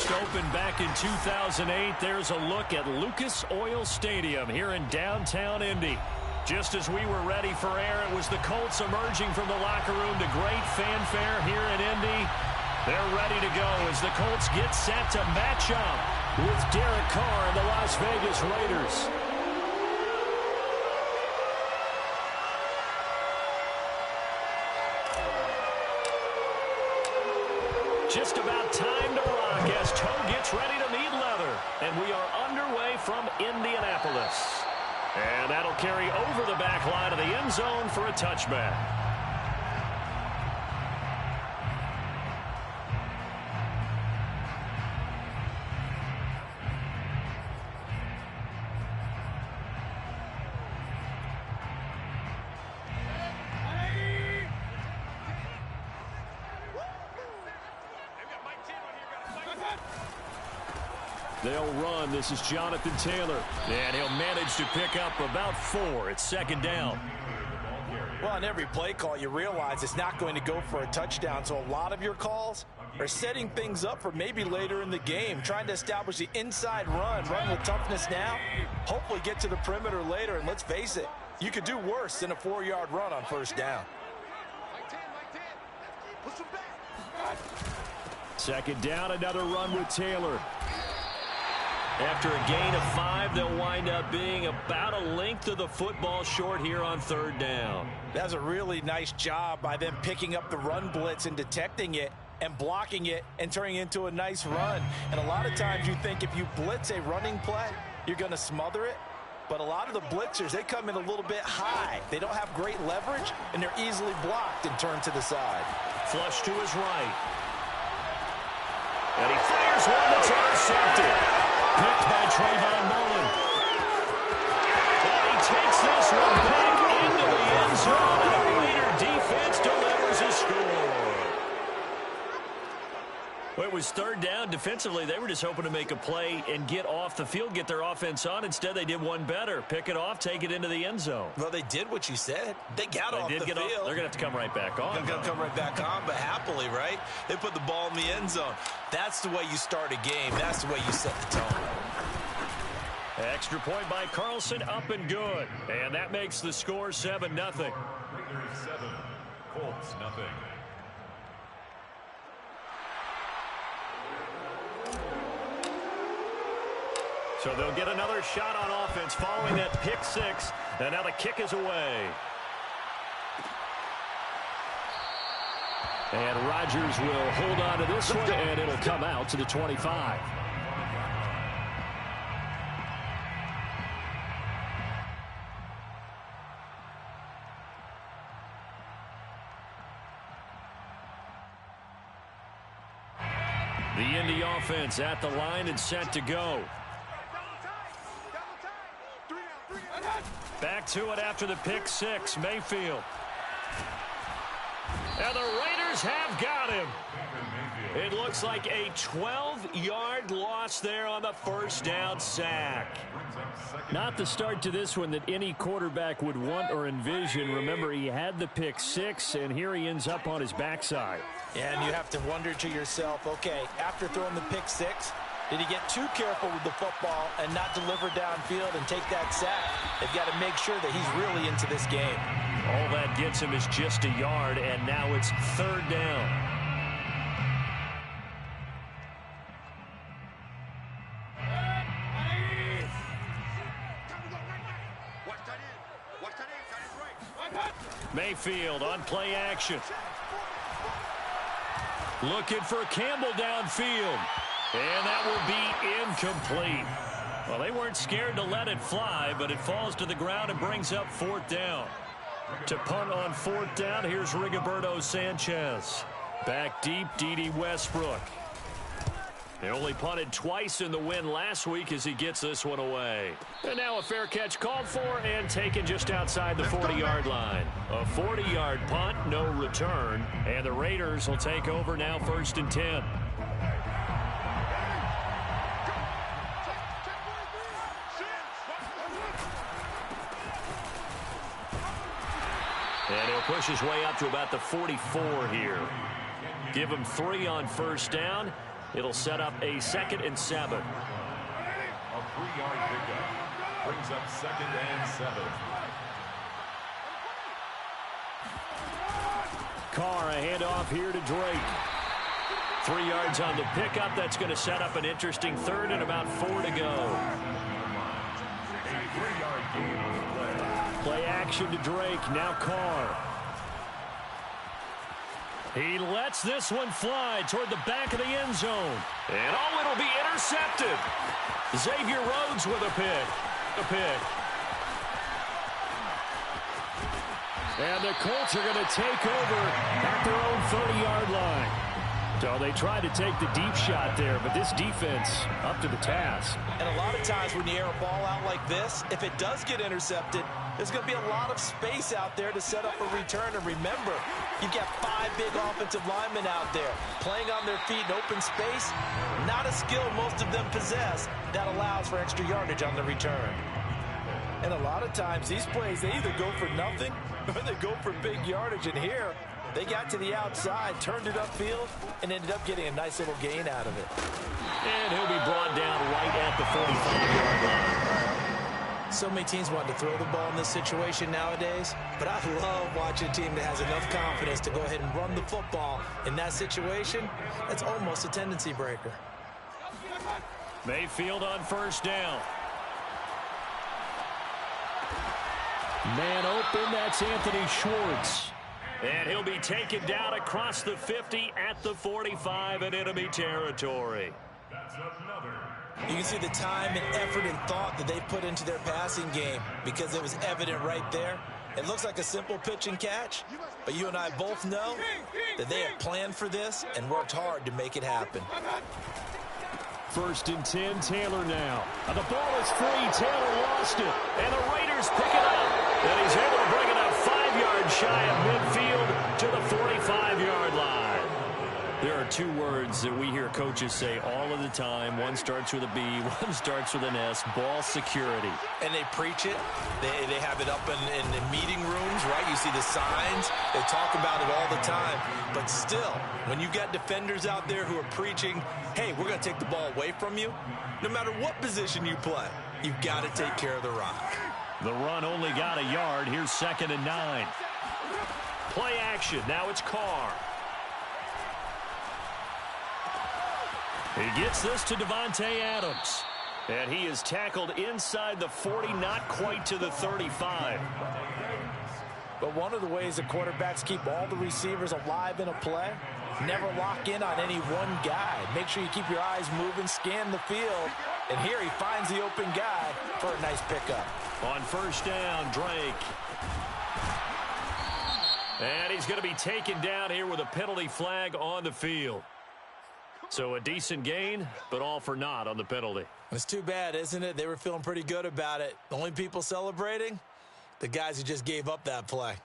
first opened back in 2008. There's a look at Lucas Oil Stadium here in downtown Indy. Just as we were ready for air, it was the Colts emerging from the locker room to great fanfare here in Indy. They're ready to go as the Colts get set to match up with Derek Carr and the Las Vegas Raiders. Just about time to rock as Toe gets ready to meet leather. And we are underway from Indianapolis. And that'll carry over the back line of the end zone for a touchback. They'll run. This is Jonathan Taylor. And he'll manage to pick up about 4. It's second down. Well, on every play call, you realize it's not going to go for a touchdown. So a lot of your calls are setting things up for maybe later in the game, trying to establish the inside run with toughness now, hopefully get to the perimeter later. And let's face it, you could do worse than a 4-yard run on first down. Second down, another run with Taylor. After a gain of 5, they'll wind up being about a length of the football short here on third down. That's a really nice job by them picking up the run blitz and detecting it and blocking it and turning it into a nice run. And a lot of times you think if you blitz a running play, you're going to smother it. But a lot of the blitzers, they come in a little bit high. They don't have great leverage, and they're easily blocked and turned to the side. Flush to his right. And he fires one that's intercepted. Picked by Trayvon Mullen. And he takes this one back into the end zone, and the Raider defense delivers a score. Well, it was third down. Defensively, they were just hoping to make a play and get off the field, get their offense on. Instead, they did one better. Pick it off, take it into the end zone. Well, they did what you said. They got off the field. They're going to have to come right back on. They're going to come right back on, but happily, right? They put the ball in the end zone. That's the way you start a game. That's the way you set the tone. Extra point by Carlson, up and good. And that makes the score 7-0. Raiders 7, Colts 0. So they'll get another shot on offense following that pick 6. And now the kick is away. And Rodgers will hold on to this one, and it'll come out to the 25. The Indy offense at the line and set to go. Back to it after the pick 6, Mayfield. And the Raiders have got him. It looks like a 12-yard loss there on the first down sack. Not the start to this one that any quarterback would want or envision. Remember, he had the pick 6, and here he ends up on his backside. Yeah, and you have to wonder to yourself, okay, after throwing the pick 6, did he get too careful with the football and not deliver downfield and take that sack? They've got to make sure that he's really into this game. All that gets him is just a yard, and now it's third down. Mayfield on play action. Looking for Campbell downfield. And that will be incomplete. Well, they weren't scared to let it fly, but it falls to the ground and brings up fourth down. To punt on fourth down, here's Rigoberto Sanchez. Back deep, Dede Westbrook. They only punted twice in the win last week as he gets this one away. And now a fair catch called for and taken just outside the 40-yard line. A 40-yard punt, no return. And the Raiders will take over now, 1st and 10. And he'll push his way up to about the 44 here. Give him 3 on first down. It'll set up a 2nd and 7. A 3-yard pickup brings up 2nd and 7. Carr, a handoff here to Drake. 3 yards on the pickup. That's going to set up an interesting 3rd and about 4 to go. Play action to Drake. Now Carr. He lets this one fly toward the back of the end zone. And oh, it'll be intercepted. Xavier Rhodes with a pick. And the Colts are going to take over at their own 30-yard line. So they tried to take the deep shot there, but this defense up to the task. And a lot of times when you air a ball out like this, if it does get intercepted, there's going to be a lot of space out there to set up a return. And remember, you've got 5 big offensive linemen out there playing on their feet in open space. Not a skill most of them possess that allows for extra yardage on the return. And a lot of times these plays, they either go for nothing or they go for big yardage. And here, they got to the outside, turned it upfield, and ended up getting a nice little gain out of it. And he'll be brought down right at the 45-yard line. So many teams want to throw the ball in this situation nowadays, but I love watching a team that has enough confidence to go ahead and run the football in that situation. That's almost a tendency breaker. Mayfield on 1st down. Man open, that's Anthony Schwartz. And he'll be taken down across the 50 at the 45 in enemy territory. You can see the time and effort and thought that they put into their passing game because it was evident right there. It looks like a simple pitch and catch, but you and I both know that they have planned for this and worked hard to make it happen. 1st and 10, Taylor now. And the ball is free. Taylor lost it. And the Raiders pick it up. And he's able to bring it up 5 yards shy of midfield to the 45-yard line. There are 2 words that we hear coaches say all of the time. One starts with a B, one starts with an S, ball security. And they preach it. They have it up in the meeting rooms, right? You see the signs. They talk about it all the time. But still, when you've got defenders out there who are preaching, hey, we're going to take the ball away from you, no matter what position you play, you've got to take care of the rock. The run only got a yard. Here's 2nd and 9. Play action. Now it's Carr. He gets this to Devontae Adams. And he is tackled inside the 40, not quite to the 35. But one of the ways the quarterbacks keep all the receivers alive in a play, never lock in on any one guy. Make sure you keep your eyes moving, scan the field. And here he finds the open guy for a nice pickup. On 1st down, Drake. And he's going to be taken down here with a penalty flag on the field. So a decent gain, but all for naught on the penalty. It's too bad, isn't it? They were feeling pretty good about it. The only people celebrating, the guys who just gave up that play.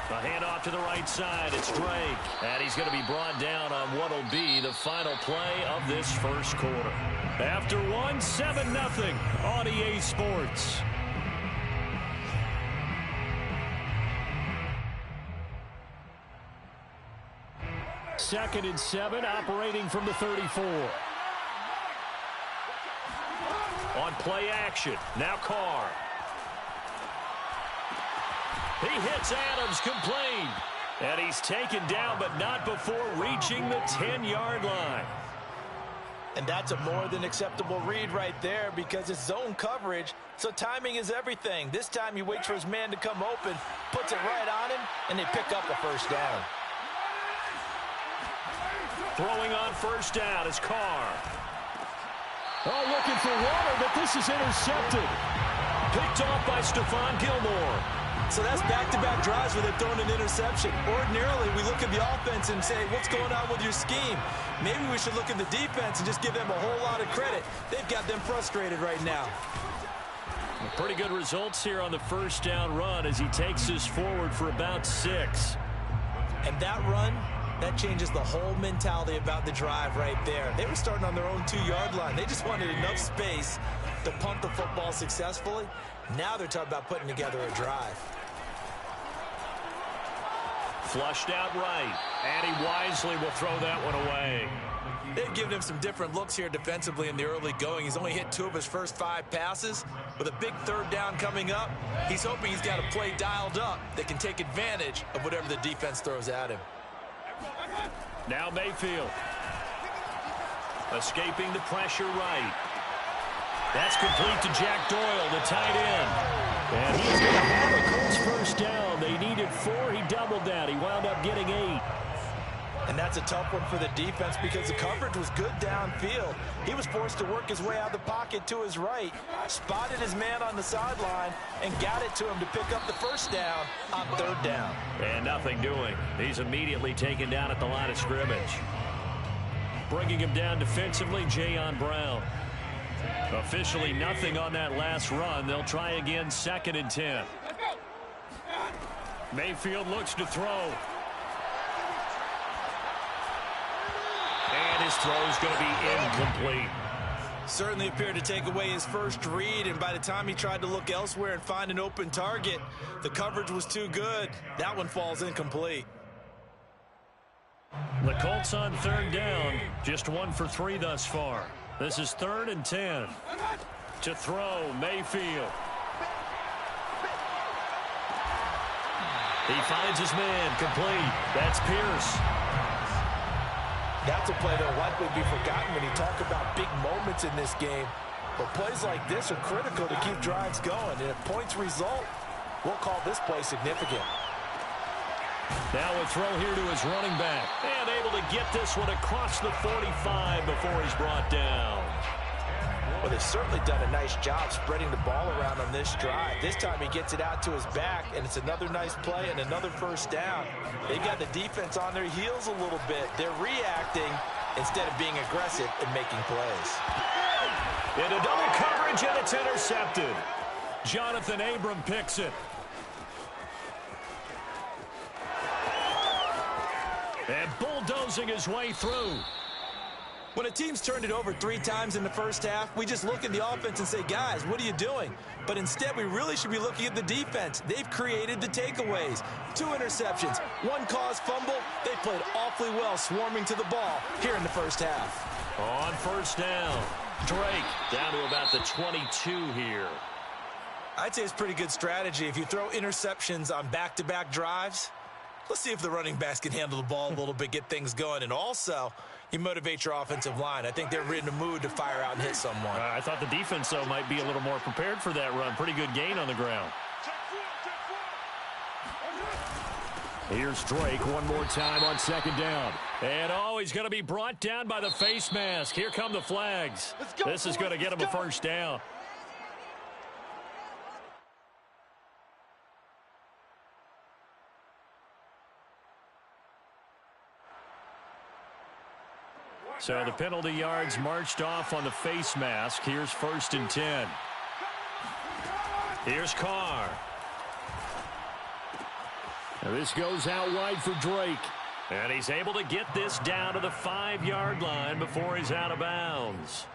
A handoff to the right side. It's Drake. And he's going to be brought down on what will be the final play of this 1st quarter. After 1, 7-0 on EA Sports. Second and 7, operating from the 34. On play action, now Carr. He hits Adams, complete. And he's taken down, but not before reaching the 10-yard line. And that's a more than acceptable read right there because it's zone coverage, so timing is everything. This time he waits for his man to come open, puts it right on him, and they pick up a 1st down. Throwing on 1st down is Carr. Oh, looking for water, but this is intercepted. Picked off by Stephon Gilmore. So that's back-to-back drives where they've thrown an interception. Ordinarily, we look at the offense and say, what's going on with your scheme? Maybe we should look at the defense and just give them a whole lot of credit. They've got them frustrated right now. Pretty good results here on the 1st down run as he takes us forward for about 6. And that run That changes the whole mentality about the drive right there. They were starting on their own 2-yard line. They just wanted enough space to punt the football successfully. Now they're talking about putting together a drive. Flushed out right, and he wisely will throw that one away. They've given him some different looks here defensively in the early going. He's only hit 2 of his first 5 passes. With a big 3rd down coming up, he's hoping he's got a play dialed up that can take advantage of whatever the defense throws at him. Now Mayfield. Escaping the pressure right. That's complete to Jack Doyle, the tight end. And he's going to have a Colts first down. They needed 4. He doubled that. He wound up getting 8. And that's a tough one for the defense because the coverage was good downfield. He was forced to work his way out of the pocket to his right, spotted his man on the sideline, and got it to him to pick up the first down on 3rd down. And nothing doing. He's immediately taken down at the line of scrimmage. Bringing him down defensively, Jayon Brown. Officially nothing on that last run. They'll try again 2nd and 10. Mayfield looks to throw. And his throw is going to be incomplete. Certainly appeared to take away his first read, and by the time he tried to look elsewhere and find an open target, the coverage was too good. That one falls incomplete. The Colts on 3rd down, just 1 for 3 thus far. This is 3rd and 10. To throw, Mayfield. He finds his man, complete. That's Pierce. That's a play that will likely be forgotten when you talk about big moments in this game. But plays like this are critical to keep drives going. And if points result, we'll call this play significant. Now a throw here to his running back. And able to get this one across the 45 before he's brought down. Well, they've certainly done a nice job spreading the ball around on this drive. This time he gets it out to his back, and it's another nice play and another first down. They got the defense on their heels a little bit. They're reacting instead of being aggressive and making plays. Into double coverage, and it's intercepted. Jonathan Abram picks it. And bulldozing his way through. When a team's turned it over 3 times in the first half, we just look at the offense and say, guys, what are you doing? But instead, we really should be looking at the defense. They've created the takeaways. 2 interceptions, 1 caused fumble. They played awfully well swarming to the ball here in the first half. On first down, Drake down to about the 22 here. I'd say it's pretty good strategy. If you throw interceptions on back-to-back drives, let's see if the running backs can handle the ball a little bit, get things going. And also, you motivate your offensive line. I think they're in a mood to fire out and hit someone. I thought the defense, though, might be a little more prepared for that run. Pretty good gain on the ground. Here's Drake one more time on 2nd down. And, oh, he's going to be brought down by the face mask. Here come the flags. This is going to get him a first down. So the penalty yards marched off on the face mask. Here's 1st and 10. Here's Carr. Now this goes out wide for Drake. And he's able to get this down to the 5-yard line before he's out of bounds.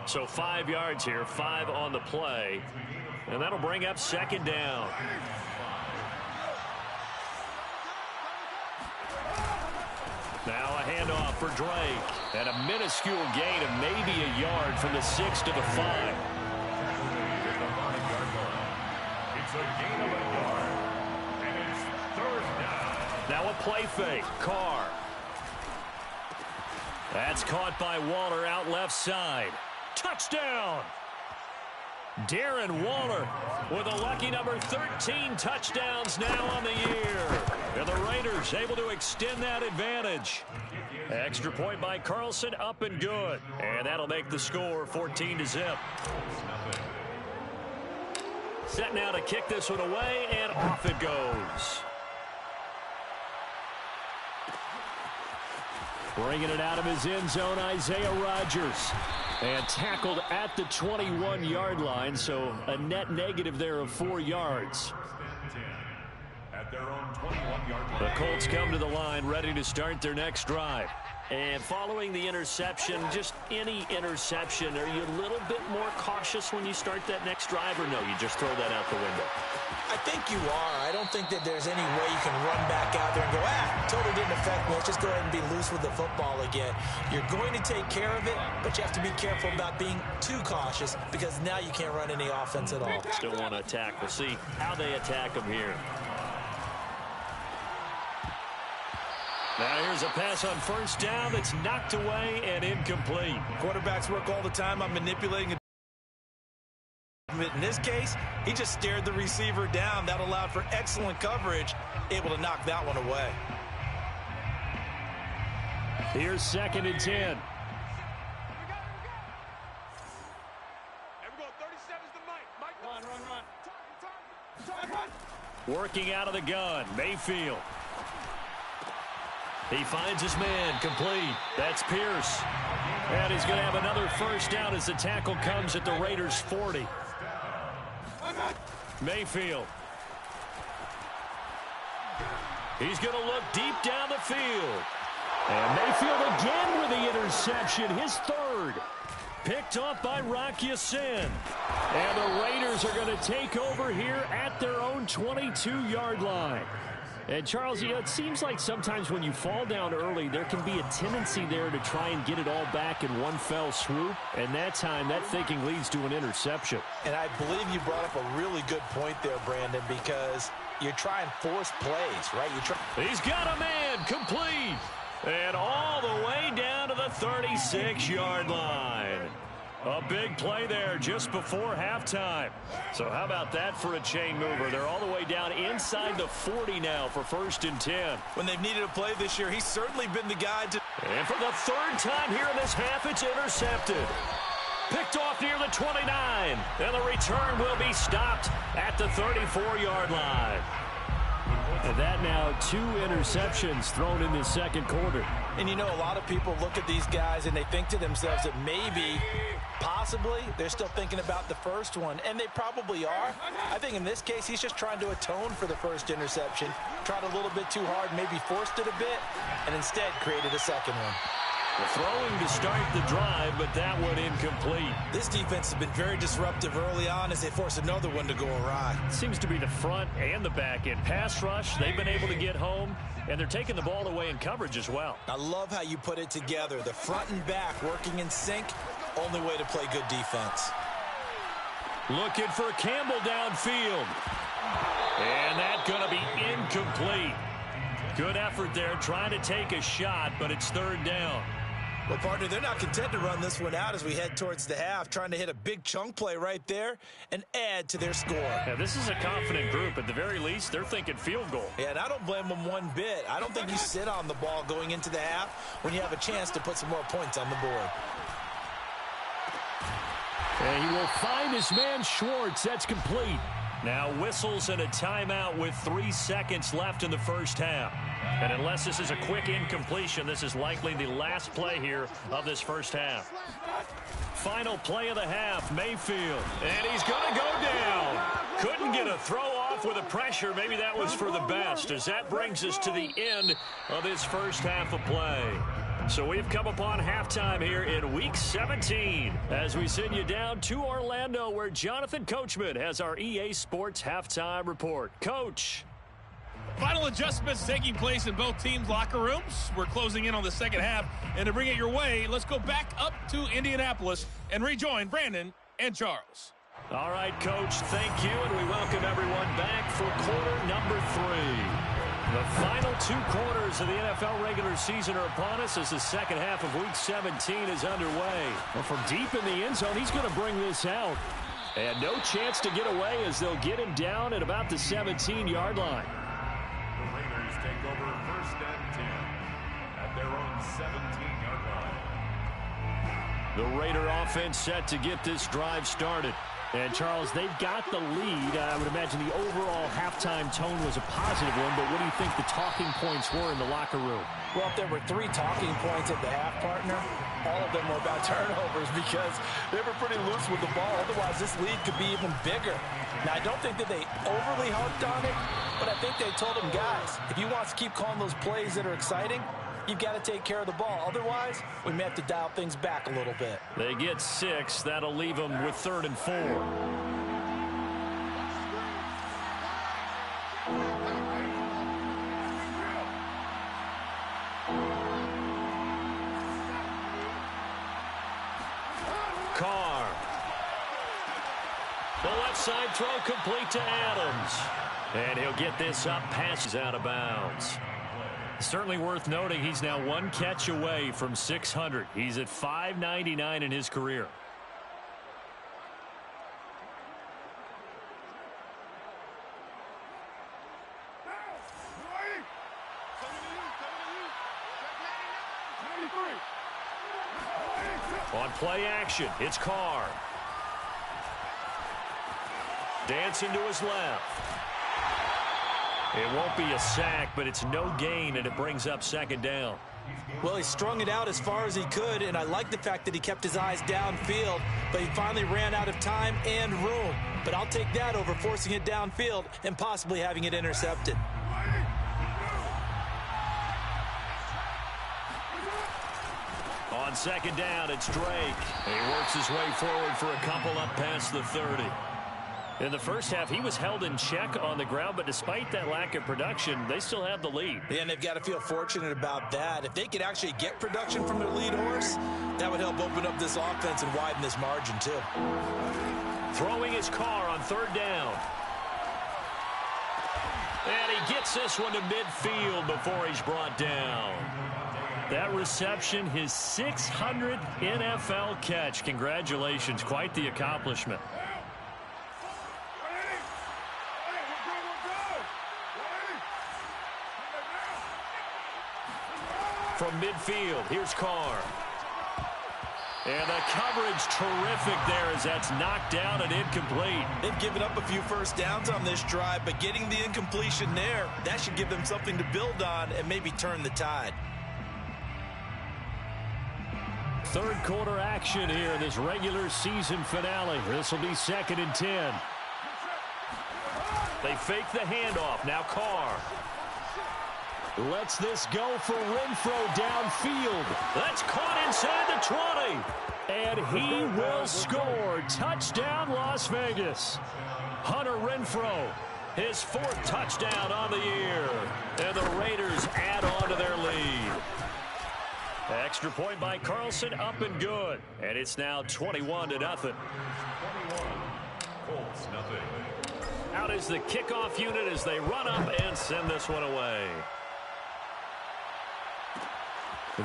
So 5 yards here, 5 on the play. And that'll bring up 2nd down. Now a handoff for Drake. And a minuscule gain of maybe a yard from the 6 to the 5. It's a gain of a yard. And it's 3rd down. Now a play fake. Carr. That's caught by Waller out left side. Touchdown! Darren Waller with a lucky number 13 touchdowns now on the year. And the Raiders able to extend that advantage. Extra point by Carlson, up and good. And that'll make the score 14-0. Set now to kick this one away, and off it goes. Bringing it out of his end zone, Isaiah Rodgers. And tackled at the 21-yard line, so a net negative there of 4 yards. At at their own 21-yard line. The Colts come to the line ready to start their next drive. And following the interception, just any interception, are you a little bit more cautious when you start that next drive, or no, you just throw that out the window? I think you are. I don't think that there's any way you can run back out there and go, totally didn't affect me. Let's just go ahead and be loose with the football again. You're going to take care of it, but you have to be careful about being too cautious because now you can't run any offense at all. Still want to attack. We'll see how they attack them here. Now here's a pass on first down that's knocked away and incomplete. Quarterbacks work all the time on manipulating. In this case, he just stared the receiver down. That allowed for excellent coverage, able to knock that one away. Here's 2nd and 10. Working out of the gun, Mayfield. He finds his man, complete. That's Pierce. And he's going to have another first down as the tackle comes at the Raiders' 40. Mayfield. He's going to look deep down the field. And Mayfield again with the interception, his 3rd. Picked off by Rock Ya-Sin. And the Raiders are going to take over here at their own 22-yard line. And, Charles, it seems like sometimes when you fall down early, there can be a tendency there to try and get it all back in one fell swoop. And that time, that thinking leads to an interception. And I believe you brought up a really good point there, Brandon, because you're trying force plays, right? He's got a man, complete. And all the way down to the 36-yard line. A big play there just before halftime. So how about that for a chain mover? They're all the way down inside the 40 now for 1st and 10. When they've needed a play this year, he's certainly been the guy to... And for the 3rd time here in this half, it's intercepted. Picked off near the 29. And the return will be stopped at the 34-yard line. And that now 2 interceptions thrown in the 2nd quarter. And you know, a lot of people look at these guys and they think to themselves that maybe, possibly, they're still thinking about the first one. And they probably are. I think in this case, he's just trying to atone for the first interception. Tried a little bit too hard, maybe forced it a bit, and instead created a 2nd one. Throwing to start the drive, but that one incomplete. This defense has been very disruptive early on as they force another one to go awry. Seems to be the front and the back end. Pass rush, they've been able to get home, and they're taking the ball away in coverage as well. I love how you put it together. The front and back working in sync, only way to play good defense. Looking for Campbell downfield. And that's going to be incomplete. Good effort there, trying to take a shot, but it's 3rd down. Well, partner, they're not content to run this one out as we head towards the half, trying to hit a big chunk play right there and add to their score. Yeah, this is a confident group. At the very least, they're thinking field goal. Yeah, and I don't blame them one bit. I don't think you sit on the ball going into the half when you have a chance to put some more points on the board. And he will find his man Schwartz. That's complete. Now whistles and a timeout with 3 seconds left in the first half. And unless this is a quick incompletion, this is likely the last play here of this first half. Final play of the half, Mayfield. And he's going to go down. Couldn't get a throw off with the pressure. Maybe that was for the best, as that brings us to the end of this first half of play. So we've come upon halftime here in Week 17 as we send you down to Orlando, where Jonathan Coachman has our EA Sports Halftime Report. Coach. Final adjustments taking place in both teams' locker rooms. We're closing in on the second half. And to bring it your way, let's go back up to Indianapolis and rejoin Brandon and Charles. All right, Coach, thank you, and we welcome everyone back for quarter number 3. The final 2 quarters of the NFL regular season are upon us as the second half of Week 17 is underway. Well, from deep in the end zone, he's going to bring this out. And no chance to get away as they'll get him down at about the 17-yard line. The Raiders take over 1st and 10 at their own 17-yard line. The Raider offense set to get this drive started. And, Charles, they've got the lead. I would imagine the overall halftime tone was a positive one, but what do you think the talking points were in the locker room? Well, if there were 3 talking points at the half, partner, all of them were about turnovers because they were pretty loose with the ball. Otherwise, this lead could be even bigger. Now, I don't think that they overly harped on it, but I think they told them, guys, if you want to keep calling those plays that are exciting, you've got to take care of the ball. Otherwise, we may have to dial things back a little bit. They get 6. That'll leave them with 3rd and 4. Carr. The left side throw complete to Adams. And he'll get this up, passes out of bounds. Certainly worth noting he's now 1 catch away from 600. He's at 599 in his career. On play action, it's Carr. Dancing to his left. It won't be a sack, but it's no gain, and it brings up 2nd down. Well, he strung it out as far as he could, and I like the fact that he kept his eyes downfield, but he finally ran out of time and room. But I'll take that over forcing it downfield and possibly having it intercepted. On 2nd down, it's Drake. He works his way forward for a couple up past the 30. In the first half, he was held in check on the ground, but despite that lack of production, they still have the lead. Yeah, and they've got to feel fortunate about that. If they could actually get production from their lead horse, that would help open up this offense and widen this margin, too. Throwing his Carr on 3rd down. And he gets this one to midfield before he's brought down. That reception, his 600th NFL catch. Congratulations, quite the accomplishment. From midfield, here's Carr. And the coverage terrific there as that's knocked down and incomplete. They've given up a few first downs on this drive, but getting the incompletion there, that should give them something to build on and maybe turn the tide. 3rd quarter action here in this regular season finale. This will be 2nd and 10. They fake the handoff. Now Carr lets this go for Renfro downfield. That's caught inside the 20. And he will score. Touchdown, Las Vegas. Hunter Renfro, his 4th touchdown on the year. And the Raiders add on to their lead. Extra point by Carlson, up and good. And it's now 21-0. 21, Colts, nothing. Out is the kickoff unit as they run up and send this one away.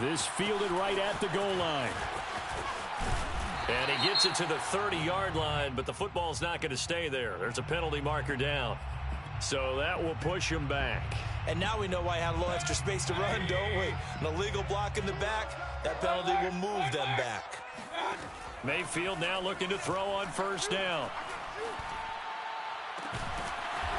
This fielded right at the goal line. And he gets it to the 30-yard line, but the football's not going to stay there. There's a penalty marker down. So that will push him back. And now we know why he had a little extra space to run, don't we? An illegal block in the back, that penalty will move them back. Mayfield now looking to throw on 1st down.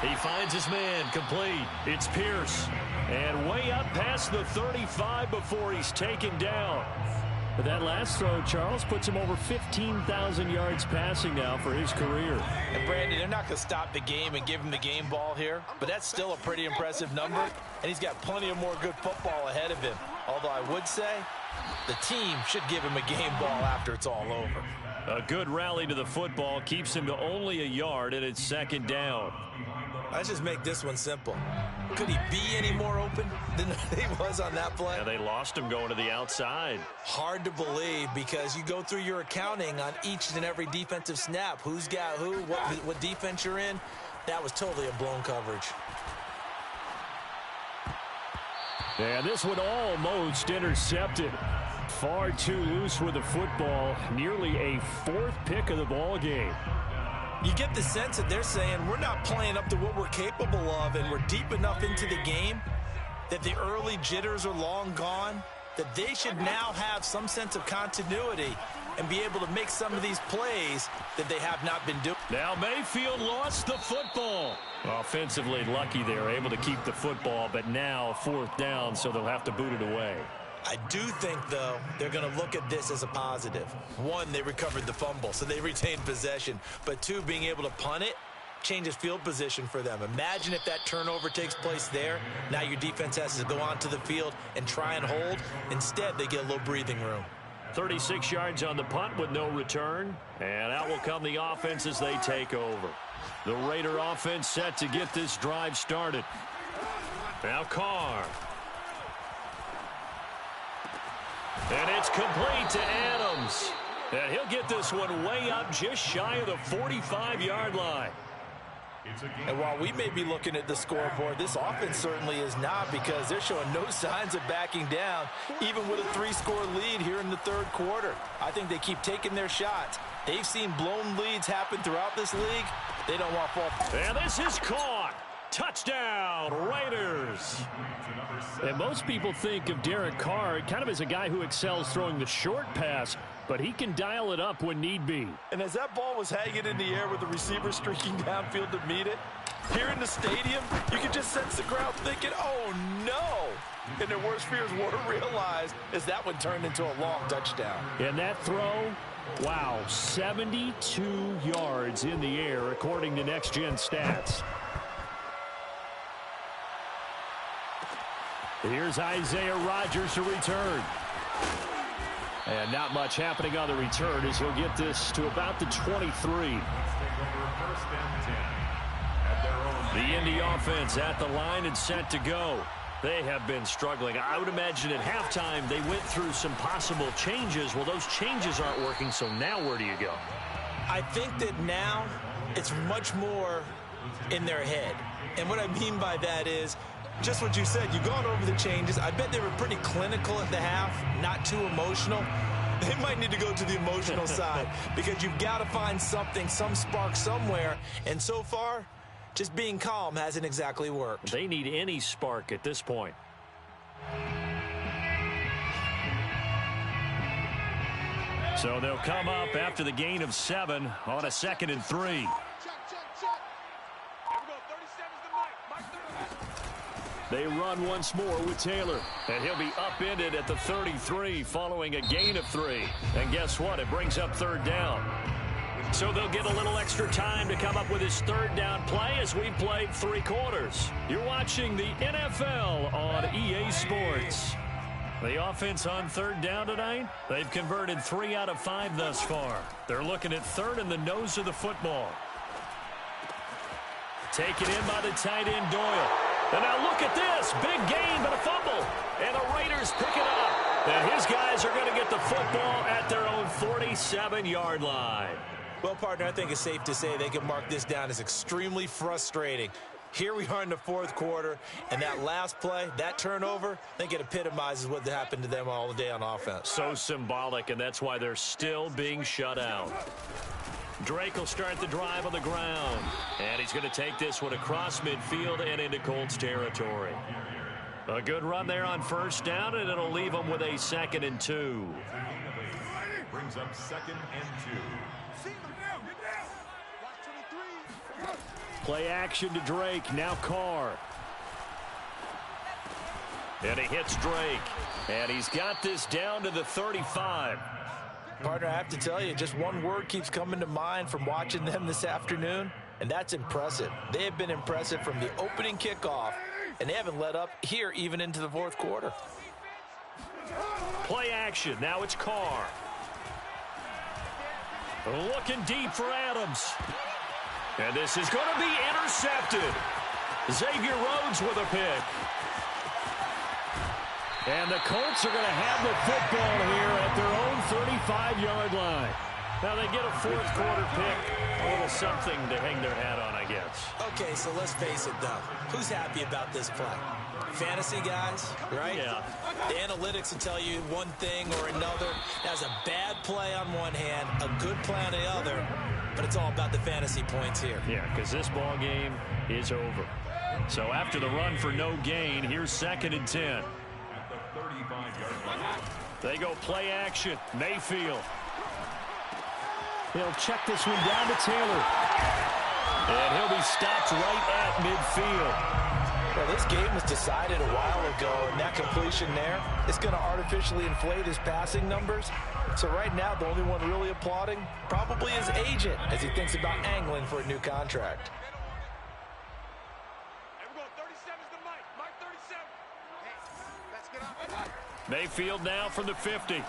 He finds his man complete. It's Pierce. And way up past the 35 before he's taken down. But that last throw, Charles, puts him over 15,000 yards passing now for his career. And Brandon, they're not going to stop the game and give him the game ball here, but that's still a pretty impressive number, and he's got plenty of more good football ahead of him. Although I would say the team should give him a game ball after it's all over. A good rally to the football keeps him to only a yard, and it's 2nd down. Let's just make this one simple. Could he be any more open than he was on that play? Yeah, they lost him going to the outside. Hard to believe because you go through your accounting on each and every defensive snap. Who's got who, what defense you're in. That was totally a blown coverage. And this one almost intercepted. Far too loose with the football. Nearly a 4th pick of the ball game. You get the sense that they're saying we're not playing up to what we're capable of, and we're deep enough into the game that the early jitters are long gone, that they should now have some sense of continuity and be able to make some of these plays that they have not been doing. Now Mayfield lost the football. Offensively lucky they're able to keep the football, but now 4th down, so they'll have to boot it away. I do think, though, they're going to look at this as a positive. One, they recovered the fumble, so they retained possession. But two, being able to punt it changes field position for them. Imagine if that turnover takes place there. Now your defense has to go onto the field and try and hold. Instead, they get a little breathing room. 36 yards on the punt with no return. And out will come the offense as they take over. The Raider offense set to get this drive started. Now Carr. And it's complete to Adams. And he'll get this one way up just shy of the 45-yard line. And while we may be looking at the scoreboard, this offense certainly is not, because they're showing no signs of backing down, even with a 3-score lead here in the third quarter. I think they keep taking their shots. They've seen blown leads happen throughout this league. They don't want fall. And this is caught. Touchdown, Raiders. And most people think of Derek Carr kind of as a guy who excels throwing the short pass, but he can dial it up when need be. And as that ball was hanging in the air with the receiver streaking downfield to meet it, here in the stadium, you can just sense the crowd thinking, oh, no. And their worst fears were realized as that one turned into a long touchdown. And that throw, wow, 72 yards in the air, according to Next Gen Stats. Here's Isaiah Rodgers to return. And not much happening on the return as he'll get this to about the 23. The Indy offense at the line and set to go. They have been struggling. I would imagine at halftime they went through some possible changes. Well, those changes aren't working, so now where do you go? I think that now it's much more in their head. And what I mean by that is just what you said. You've gone over the changes. I bet they were pretty clinical at the half, not too emotional. They might need to go to the emotional side, because you've got to find something, some spark somewhere. And so far, just being calm hasn't exactly worked. They need any spark at this point. So they'll come up after the gain of 7 on a 2nd and 3. They run once more with Taylor. And he'll be upended at the 33 following a gain of 3. And guess what? It brings up 3rd down. So they'll get a little extra time to come up with his 3rd down play as we played 3 quarters. You're watching the NFL on EA Sports. The offense on 3rd down tonight, they've converted 3 out of 5 thus far. They're looking at 3rd in the nose of the football. Taken in by the tight end Doyle. And now look at this. Big gain, but a fumble. And the Raiders pick it up. And his guys are going to get the football at their own 47-yard line. Well, partner, I think it's safe to say they can mark this down as extremely frustrating. Here we are in the 4th quarter, and that last play, that turnover, I think it epitomizes what happened to them all day on offense. So symbolic, and that's why they're still being shut out. Drake will start the drive on the ground. And he's going to take this one across midfield and into Colts territory. A good run there on 1st down, and it'll leave them with a 2nd and 2. Brings up 2nd and 2. Play action to Drake. Now Carr. And he hits Drake. And he's got this down to the 35. Partner, I have to tell you, just one word keeps coming to mind from watching them this afternoon, and that's impressive. They have been impressive from the opening kickoff, and they haven't let up here even into the 4th quarter. Play action. Now it's Carr. Looking deep for Adams. And this is going to be intercepted. Xavier Rhodes with a pick. And the Colts are going to have the football here at their own 35-yard line. Now they get a 4th quarter pick. A little something to hang their hat on, I guess. Okay, so let's face it, though. Who's happy about this play? Fantasy guys, right? Yeah. The analytics will tell you one thing or another. That's a bad play on one hand, a good play on the other, but it's all about the fantasy points here. Yeah, because this ball game is over. So after the run for no gain, here's 2nd and 10. They go play action. Mayfield. He'll check this one down to Taylor. And he'll be stopped right at midfield. Well, this game was decided a while ago, and that completion there is going to artificially inflate his passing numbers. So right now, the only one really applauding probably his agent as he thinks about angling for a new contract. Mayfield now from the 50.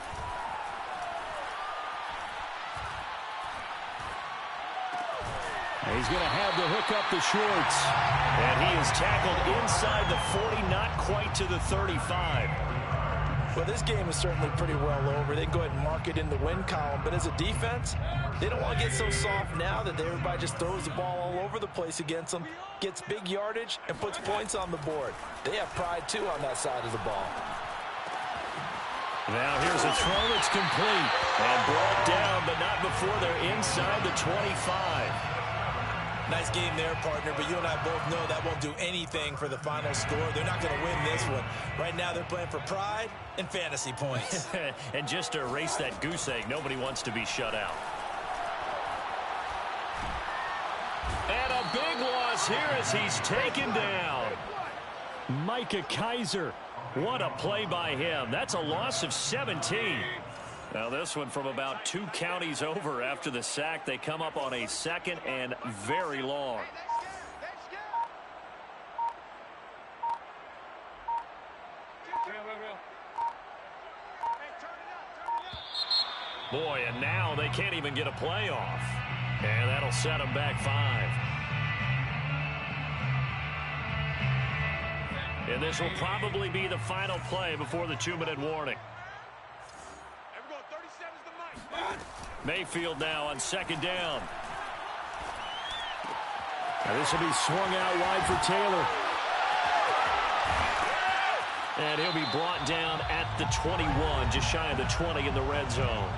He's going to have to hook up the shorts. And he is tackled inside the 40, not quite to the 35. Well, this game is certainly pretty well over. They can go ahead and mark it in the win column. But as a defense, they don't want to get so soft now that everybody just throws the ball all over the place against them, gets big yardage, and puts points on the board. They have pride, too, on that side of the ball. Now here's a throw that's complete. And brought down, but not before they're inside the 25. Nice game there, partner, but you and I both know that won't do anything for the final score. They're not going to win this one. Right now, they're playing for pride and fantasy points. And just to erase that goose egg, nobody wants to be shut out. And a big loss here as he's taken down. Micah Kaiser. What a play by him. That's a loss of 17. Now this one from about 2 counties over after the sack. They come up on a 2nd and very long. Boy, and now they can't even get a play off. And that'll set them back 5. And this will probably be the final play before the 2-minute warning. Mayfield now on 2nd down. Now this will be swung out wide for Taylor. And he'll be brought down at the 21, just shy of the 20 in the red zone.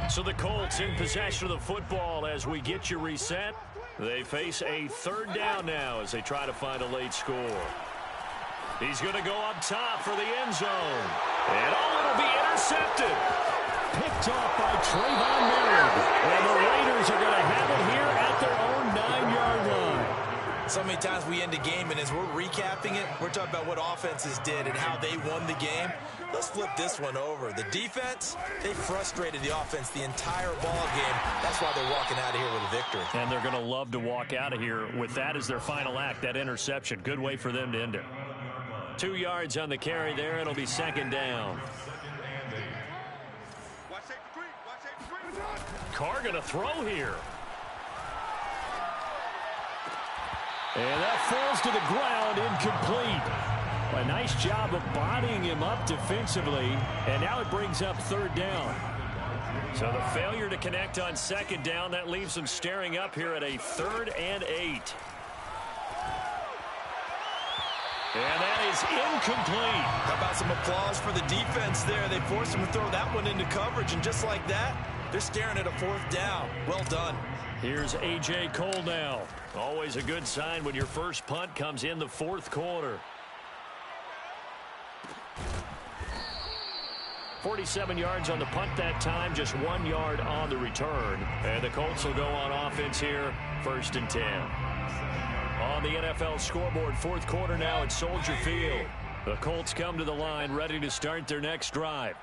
So the Colts in possession of the football as we get you reset. They face a 3rd down now as they try to find a late score. He's going to go up top for the end zone. And it'll be intercepted. Picked off by Trayvon Merritt. And the Raiders are going to have it here at their own 9-yard line. So many times we end a game, and as we're recapping it, we're talking about what offenses did and how they won the game. Let's flip this one over. The defense, they frustrated the offense the entire ball game. That's why they're walking out of here with a victory. And they're going to love to walk out of here with that as their final act, that interception. Good way for them to end it. 2 yards on the carry there. It'll be 2nd down. Carr going to throw here. And that falls to the ground, incomplete. A nice job of bodying him up defensively. And now it brings up 3rd down. So the failure to connect on 2nd down, that leaves them staring up here at a 3rd and 8. And that is incomplete. How about some applause for the defense there? They forced him to throw that one into coverage, and just like that, they're staring at a 4th down. Well done. Here's A.J. Cole now. Always a good sign when your first punt comes in the 4th quarter. 47 yards on the punt that time, just 1 yard on the return. And the Colts will go on offense here, 1st and 10. On the NFL scoreboard, 4th quarter now at Soldier Field. The Colts come to the line ready to start their next drive.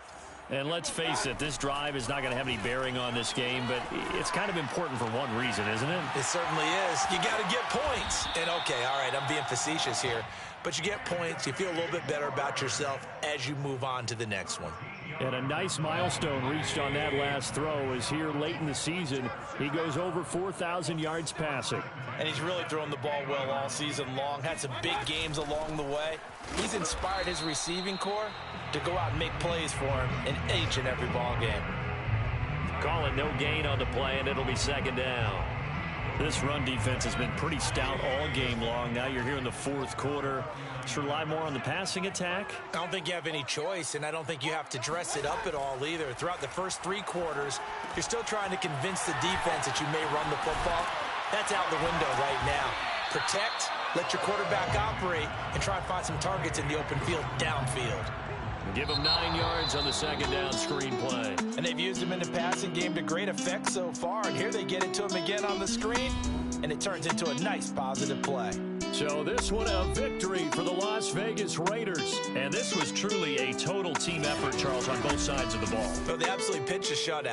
And let's face it, this drive is not going to have any bearing on this game, but it's kind of important for one reason, isn't it? It certainly is. You got to get points. And okay, all right, I'm being facetious here. But you get points, you feel a little bit better about yourself as you move on to the next one. And a nice milestone reached on that last throw is here late in the season. He goes over 4,000 yards passing. And he's really thrown the ball well all season long. Had some big games along the way. He's inspired his receiving corps to go out and make plays for him in each and every ball game. Call it no gain on the play, and it'll be 2nd down. This run defense has been pretty stout all game long. Now you're here in the 4th quarter. Should rely more on the passing attack? I don't think you have any choice, and I don't think you have to dress it up at all either. Throughout the first 3 quarters, you're still trying to convince the defense that you may run the football. That's out the window right now. Protect, let your quarterback operate, and try and find some targets in the open field downfield. Give him 9 yards on the 2nd down screen play. And they've used him in the passing game to great effect so far. And here they get it to him again on the screen. and it turns into a nice positive play. So this one a victory for the Las Vegas Raiders. And this was truly a total team effort, Charles, on both sides of the ball. So they absolutely pitched a shutout.